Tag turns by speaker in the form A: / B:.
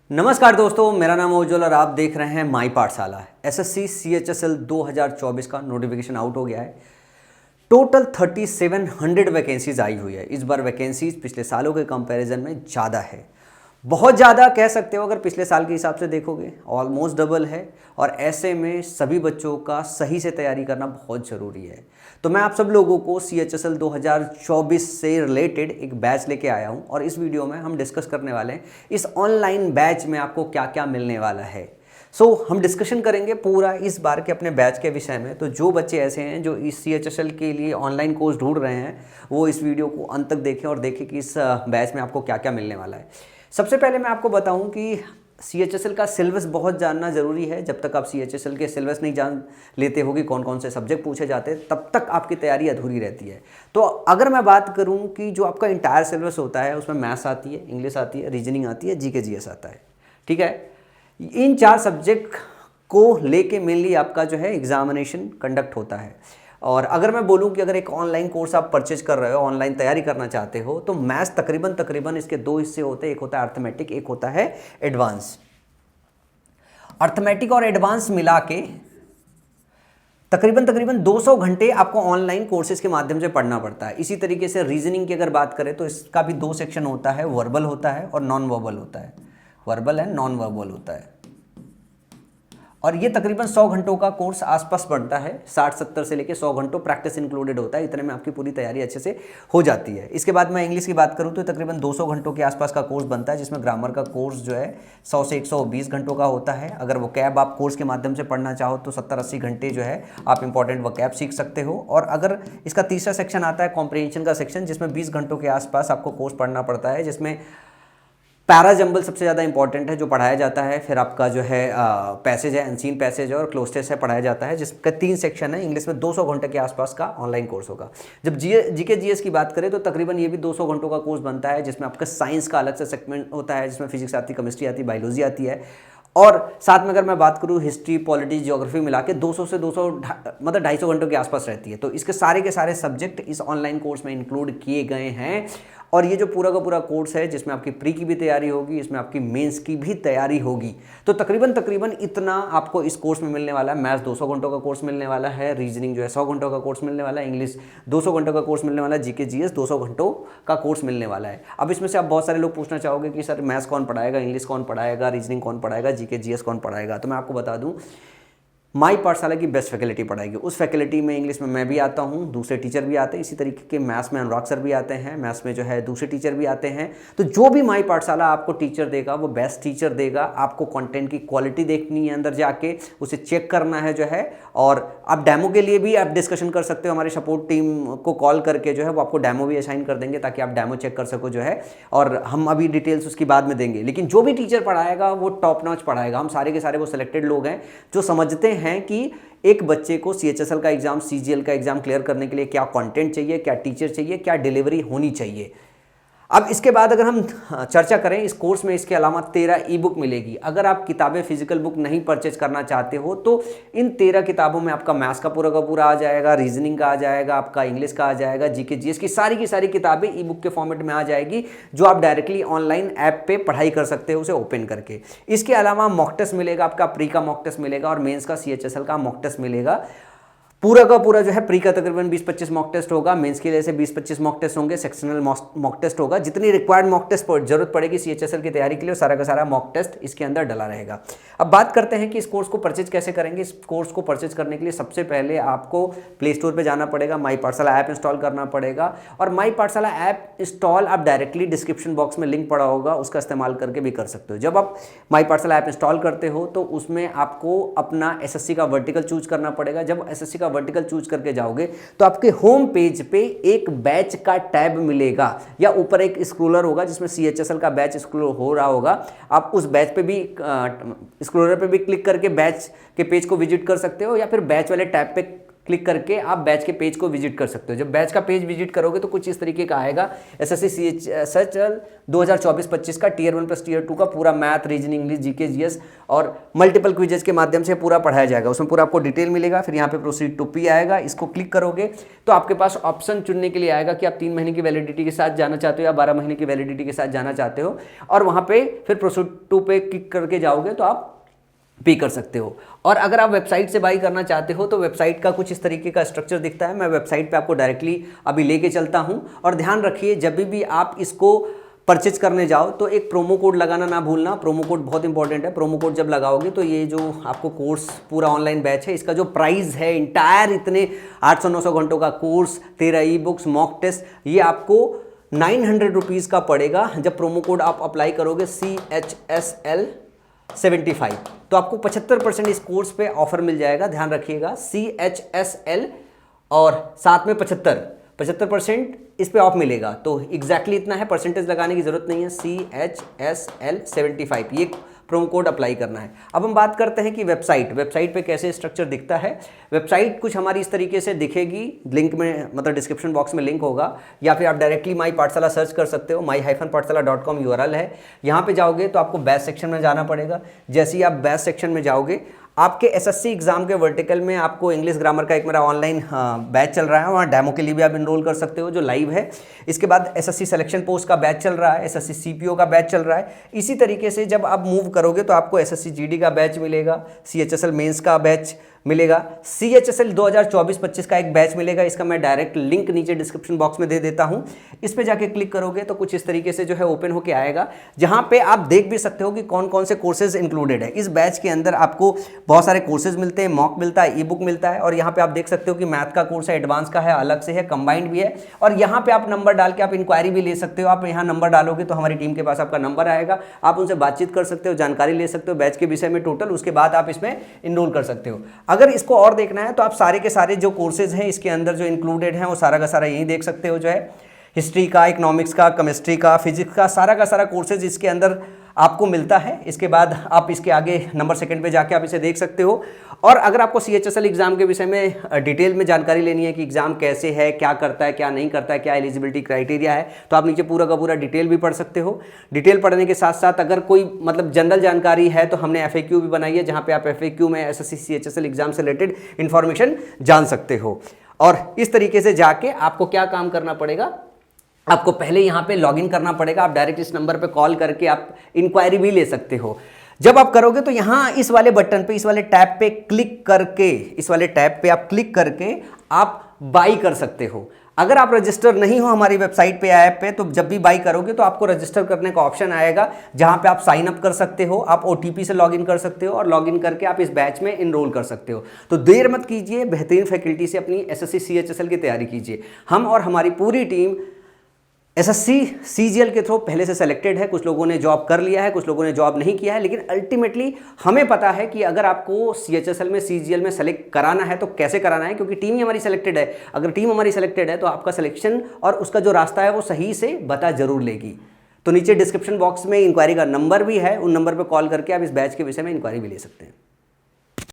A: नमस्कार दोस्तों, मेरा नाम है उज्ज्वल और आप देख रहे हैं माई पाठशाला। एसएससी CHSL 2024 का नोटिफिकेशन आउट हो गया है। टोटल 3700 वैकेंसीज आई हुई है। इस बार वैकेंसीज पिछले सालों के कंपैरिजन में ज़्यादा है, बहुत ज़्यादा कह सकते हो। अगर पिछले साल के हिसाब से देखोगे ऑलमोस्ट डबल है, और ऐसे में सभी बच्चों का सही से तैयारी करना बहुत ज़रूरी है। तो मैं आप सब लोगों को CHSL 2024 से रिलेटेड एक बैच लेके आया हूं, और इस वीडियो में हम डिस्कस करने वाले हैं इस ऑनलाइन बैच में आपको क्या क्या मिलने वाला है। हम डिस्कशन करेंगे पूरा इस बार के अपने बैच के विषय में। तो जो बच्चे ऐसे हैं जो इस CHSL के लिए ऑनलाइन कोर्स ढूंढ रहे हैं, वो इस वीडियो को अंत तक देखें और देखें कि इस बैच में आपको क्या क्या मिलने वाला है। सबसे पहले मैं आपको बताऊं कि CHSL का सिलेबस बहुत जानना ज़रूरी है। जब तक आप CHSL के सिलेबस नहीं जान लेते हो कि कौन कौन से सब्जेक्ट पूछे जाते हैं, तब तक आपकी तैयारी अधूरी रहती है। तो अगर मैं बात करूं कि जो आपका इंटायर सिलेबस होता है, उसमें मैथ्स आती है, इंग्लिश आती है, रीजनिंग आती है, GK GS आता है, ठीक है। इन 4 सब्जेक्ट को लेके मेनली आपका जो है एग्जामिनेशन कंडक्ट होता है। और अगर मैं बोलूं कि अगर एक ऑनलाइन कोर्स आप परचेज कर रहे हो, ऑनलाइन तैयारी करना चाहते हो, तो मैथ्स तकरीबन इसके 2 हिस्से होते हैं। एक होता है अर्थमेटिक, एक होता है एडवांस। अर्थमेटिक और एडवांस मिला के तकरीबन 200 घंटे आपको ऑनलाइन कोर्सेज के माध्यम से पढ़ना पड़ता है। इसी तरीके से रीजनिंग की अगर बात करें तो इसका भी 2 सेक्शन होता है, वर्बल होता है और नॉन वर्बल होता है। वर्बल एंड नॉन वर्बल होता है, और ये तकरीबन 100 घंटों का कोर्स आसपास बनता है। 60-70 से लेके 100 घंटों प्रैक्टिस इंक्लूडेड होता है। इतने में आपकी पूरी तैयारी अच्छे से हो जाती है। इसके बाद मैं इंग्लिश की बात करूं तो तकरीबन 200 घंटों के आसपास का कोर्स बनता है, जिसमें ग्रामर का कोर्स जो है 100 से 120 घंटों का होता है। अगर वोकैब आप कोर्स के माध्यम से पढ़ना चाहो तो 70-80 घंटे जो है आप इंपॉर्टेंट वोकैब सीख सकते हो। और अगर इसका तीसरा सेक्शन आता है कॉम्प्रिहेंशन का सेक्शन, जिसमें 20 घंटों के आसपास आपको कोर्स पढ़ना पड़ता है, जिसमें पैरा जंबल सबसे ज़्यादा इंपॉर्टेंट है जो पढ़ाया जाता है। फिर आपका जो है पैसेज है, अनसीन पैसेज है और क्लोज टेस्ट है पढ़ाया जाता है, जिसका 3 सेक्शन है। इंग्लिश में 200 घंटे के आसपास का ऑनलाइन कोर्स होगा। जब GK GS की बात करें तो तकरीबन ये भी 200 घंटों का कोर्स बनता है, जिसमें आपका साइंस का अलग से सेगमेंट होता है, जिसमें फिजिक्स आती है, केमिस्ट्री आती है, बायोलॉजी आती है। और साथ में अगर मैं बात करूँ हिस्ट्री, पॉलिटी, ज्योग्राफी मिला के 200 से 200 मतलब 250 घंटों के आसपास रहती है। तो इसके सारे के सारे सब्जेक्ट इस ऑनलाइन कोर्स में इंक्लूड किए गए हैं। और ये जो पूरा का पूरा कोर्स है, जिसमें आपकी प्री की भी तैयारी होगी, इसमें आपकी मेंस की भी तैयारी होगी। तो तकरीबन इतना आपको इस कोर्स में मिलने वाला है। मैथ्स 200 घंटों का कोर्स मिलने वाला है, रीजनिंग जो है 100 घंटों का कोर्स मिलने वाला है, इंग्लिश 200 घंटों का कोर्स मिलने वाला है, GK GS 200 घंटों का कोर्स मिलने वाला है। अब इसमें से आप बहुत सारे लोग पूछना चाहोगे कि सर मैथ्स कौन पढ़ाएगा, इंग्लिश कौन पढ़ाएगा, रीजनिंग कौन पढ़ाएगा, GK GS कौन पढ़ाएगा। तो मैं आपको बता दूं, माई पाठशाला की बेस्ट फैकल्टी पढ़ाएगी। उस फैकल्टी में इंग्लिश में मैं भी आता हूँ, दूसरे टीचर भी आते हैं। इसी तरीके के मैथ्स में अनुराग सर भी आते हैं, मैथ्स में जो है दूसरे टीचर भी आते हैं। तो जो भी माई पाठशाला आपको टीचर देगा वो बेस्ट टीचर देगा। आपको कंटेंट की क्वालिटी देखनी है, अंदर जाके उसे चेक करना है जो है। और आप डेमो के लिए भी आप डिस्कशन कर सकते हो, हमारी सपोर्ट टीम को कॉल करके जो है वो आपको डेमो भी असाइन कर देंगे, ताकि आप डेमो चेक कर सको जो है। और हम अभी डिटेल्स उसकी बाद में देंगे, लेकिन जो भी टीचर पढ़ाएगा वो टॉप नॉच पढ़ाएगा। हम सारे के सारे वो सिलेक्टेड लोग हैं जो समझते हैं कि एक बच्चे को CHSL का एग्जाम, CGL का एग्जाम क्लियर करने के लिए क्या कंटेंट चाहिए, क्या टीचर चाहिए, क्या डिलीवरी होनी चाहिए। अब इसके बाद अगर हम चर्चा करें इस कोर्स में, इसके अलावा 13 ई बुक मिलेगी। अगर आप किताबें फिजिकल बुक नहीं परचेज करना चाहते हो तो इन 13 किताबों में आपका मैथ्स का पूरा आ जाएगा, रीजनिंग का आ जाएगा, आपका इंग्लिश का आ जाएगा, GK GS की सारी किताबें ई बुक के फॉर्मेट में आ जाएगी, जो आप डायरेक्टली ऑनलाइन ऐप पे पढ़ाई कर सकते हो उसे ओपन करके। इसके अलावा मॉक टेस्ट मिलेगा, आपका प्री का मॉक टेस्ट मिलेगा और मेंस का CHSL का मॉक टेस्ट मिलेगा। पूरा का पूरा जो है प्री का तकरीबन 20-25 मॉक टेस्ट होगा, मेंस के लिए से 20-25 मॉक टेस्ट होंगे, सेक्शनल मॉक टेस्ट होगा। जितनी रिक्वायर्ड मॉक टेस्ट जरूरत पड़ेगी CHSL की तैयारी के लिए, सारा का सारा मॉक टेस्ट इसके अंदर डला रहेगा। अब बात करते हैं कि इस कोर्स को परचेज कैसे करेंगे। इस कोर्स को परचेज करने के लिए सबसे पहले आपको प्ले स्टोर पर जाना पड़ेगा, माई पाठशाला ऐप इंस्टॉल करना पड़ेगा। और माई पाठशाला ऐप इंस्टॉल आप डायरेक्टली डिस्क्रिप्शन बॉक्स में लिंक पड़ा होगा, उसका इस्तेमाल करके भी कर सकते हो। जब आप माई पाठशाला ऐप इंस्टॉल करते हो तो उसमें आपको अपना SSC का वर्टिकल चूज करना पड़ेगा। जब SSC का वर्टिकल चूज करके जाओगे तो आपके होम पेज पे एक बैच का टैब मिलेगा, या ऊपर एक स्क्रोलर होगा जिसमें CHSL का बैच स्क्रोल हो रहा होगा। आप उस बैच पे भी स्क्रोलर पे भी क्लिक करके बैच के पेज को विजिट कर सकते हो, या फिर बैच वाले टैब पे क्लिक करके आप बैच के पेज को विजिट कर सकते हो। जब बैच का पेज विजिट करोगे तो कुछ इस तरीके का आएगा, एसएससी CHSL 2024-25 का टियर 1 प्लस टियर 2 का पूरा math, reasoning, English, GK, GS और मल्टीपल क्विजेज के माध्यम से पूरा पढ़ाया जाएगा। उसमें पूरा आपको डिटेल मिलेगा। फिर यहाँ पे प्रोसीड टू पे आएगा, इसको क्लिक करोगे तो आपके पास ऑप्शन चुनने के लिए आएगा कि आप 3 महीने की वैलिडिटी के साथ जाना चाहते हो या 12 महीने की वैलिडिटी के साथ जाना चाहते हो, और वहाँ पे फिर प्रोसीड टू पे क्लिक करके जाओगे तो आप पे कर सकते हो। और अगर आप वेबसाइट से बाई करना चाहते हो तो वेबसाइट का कुछ इस तरीके का स्ट्रक्चर दिखता है। मैं वेबसाइट पे आपको डायरेक्टली अभी लेके चलता हूं। और ध्यान रखिए, जब भी आप इसको परचेज करने जाओ तो एक प्रोमो कोड लगाना ना भूलना। प्रोमो कोड बहुत इंपॉर्टेंट है। प्रोमो कोड जब लगाओगे तो ये जो आपको कोर्स पूरा ऑनलाइन बैच है, इसका जो प्राइस है इंटायर इतने 800-900 घंटों का course, 13 e books, mock test, ये आपको 900 रुपीज़ का पड़ेगा। जब प्रोमो कोड आप अप्लाई करोगे CHSL75 तो आपको 75% इस कोर्स पे ऑफर मिल जाएगा। ध्यान रखिएगा, CHSL और साथ में 75% इस पे ऑफ मिलेगा। तो एग्जैक्टली इतना है, परसेंटेज लगाने की जरूरत नहीं है। CHSL75 ये प्रोमो कोड अप्लाई करना है। अब हम बात करते हैं कि वेबसाइट पे कैसे स्ट्रक्चर दिखता है। वेबसाइट कुछ हमारी इस तरीके से दिखेगी। लिंक में मतलब डिस्क्रिप्शन बॉक्स में लिंक होगा, या फिर आप डायरेक्टली माई पाठशाला सर्च कर सकते हो। my-pathshala.com URL है। यहाँ पे जाओगे तो आपको बैच सेक्शन में जाना पड़ेगा। जैसे ही आप बैच सेक्शन में जाओगे, आपके एसएससी एग्जाम के वर्टिकल में आपको इंग्लिश ग्रामर का एक मेरा ऑनलाइन बैच चल रहा है, वहाँ डेमो के लिए भी आप इनरोल कर सकते हो जो लाइव है। इसके बाद एसएससी सिलेक्शन पोस्ट का बैच चल रहा है, एसएससी सीपीओ का बैच चल रहा है। इसी तरीके से जब आप मूव करोगे तो आपको एसएससी जीडी का बैच मिलेगा, CHSL मेंस का बैच मिलेगा, CHSL 2024-25 का एक बैच मिलेगा। इसका मैं डायरेक्ट लिंक नीचे डिस्क्रिप्शन बॉक्स में दे देता हूं। इस पे जाके क्लिक करोगे तो कुछ इस तरीके से जो है ओपन होके आएगा, जहां पे आप देख भी सकते हो कि कौन कौन से कोर्सेज इंक्लूडेड है। इस बैच के अंदर आपको बहुत सारे कोर्सेज मिलते हैं, मॉक मिलता है, ई बुक मिलता है, और यहाँ पे आप देख सकते हो कि मैथ का कोर्स है, एडवांस का है, अलग से है, कंबाइंड भी है। और यहाँ पे आप नंबर डाल के आप इंक्वायरी भी ले सकते हो। आप यहाँ नंबर डालोगे तो हमारी टीम के पास आपका नंबर आएगा, आप उनसे बातचीत कर सकते हो, जानकारी ले सकते हो बैच के विषय में टोटल। उसके बाद आप इसमें इनरोल कर सकते हो। अगर इसको और देखना है तो आप सारे के सारे जो कोर्सेज हैं इसके अंदर जो इंक्लूडेड हैं वो सारा का सारा यही देख सकते हो। जो है हिस्ट्री का, इकोनॉमिक्स का, केमिस्ट्री का, फिजिक्स का सारा कोर्सेज इसके अंदर आपको मिलता है। इसके बाद आप इसके आगे नंबर सेकंड पे जाके आप इसे देख सकते हो। और अगर आपको CHSL एग्जाम के विषय में डिटेल में जानकारी लेनी है कि एग्जाम कैसे है, क्या करता है, क्या नहीं करता है, क्या एलिजिबिलिटी क्राइटेरिया है, तो आप नीचे पूरा का पूरा डिटेल भी पढ़ सकते हो। डिटेल पढ़ने के साथ साथ अगर कोई मतलब जनरल जानकारी है तो हमने FAQ भी बनाई है, जहाँ पे आप FAQ में SSC CHSL एग्जाम से रिलेटेड इंफॉर्मेशन जान सकते हो। और इस तरीके से जाके आपको क्या काम करना पड़ेगा, आपको पहले यहाँ पे लॉगिन करना पड़ेगा। आप डायरेक्ट इस नंबर पे कॉल करके आप इंक्वायरी भी ले सकते हो। जब आप करोगे तो यहाँ इस वाले बटन पे, इस वाले टैब पे क्लिक करके, इस वाले टैब पे आप क्लिक करके आप बाई कर सकते हो। अगर आप रजिस्टर नहीं हो हमारी वेबसाइट पे, ऐप पे, तो जब भी बाई करोगे तो आपको रजिस्टर करने का ऑप्शन आएगा, जहां पे आप साइन अप कर सकते हो, आप OTP से लॉगिन कर सकते हो और लॉगिन करके आप इस बैच में इनरोल कर सकते हो। तो देर मत कीजिए, बेहतरीन फैकल्टी से अपनी SSC CHSL की तैयारी कीजिए। हम और हमारी पूरी टीम SSC CGL के थ्रू पहले से सेलेक्टेड है। कुछ लोगों ने जॉब कर लिया है, कुछ लोगों ने जॉब नहीं किया है, लेकिन अल्टीमेटली हमें पता है कि अगर आपको CHSL में, CGL में सेलेक्ट कराना है तो कैसे कराना है, क्योंकि टीम ही हमारी सेलेक्टेड है। अगर टीम हमारी सेलेक्टेड है तो आपका सिलेक्शन और उसका जो रास्ता है वो सही से बता जरूर लेगी। तो नीचे डिस्क्रिप्शन बॉक्स में इंक्वायरी का नंबर भी है, उन नंबर पर कॉल करके आप इस बैच के विषय में इंक्वायरी भी ले सकते हैं।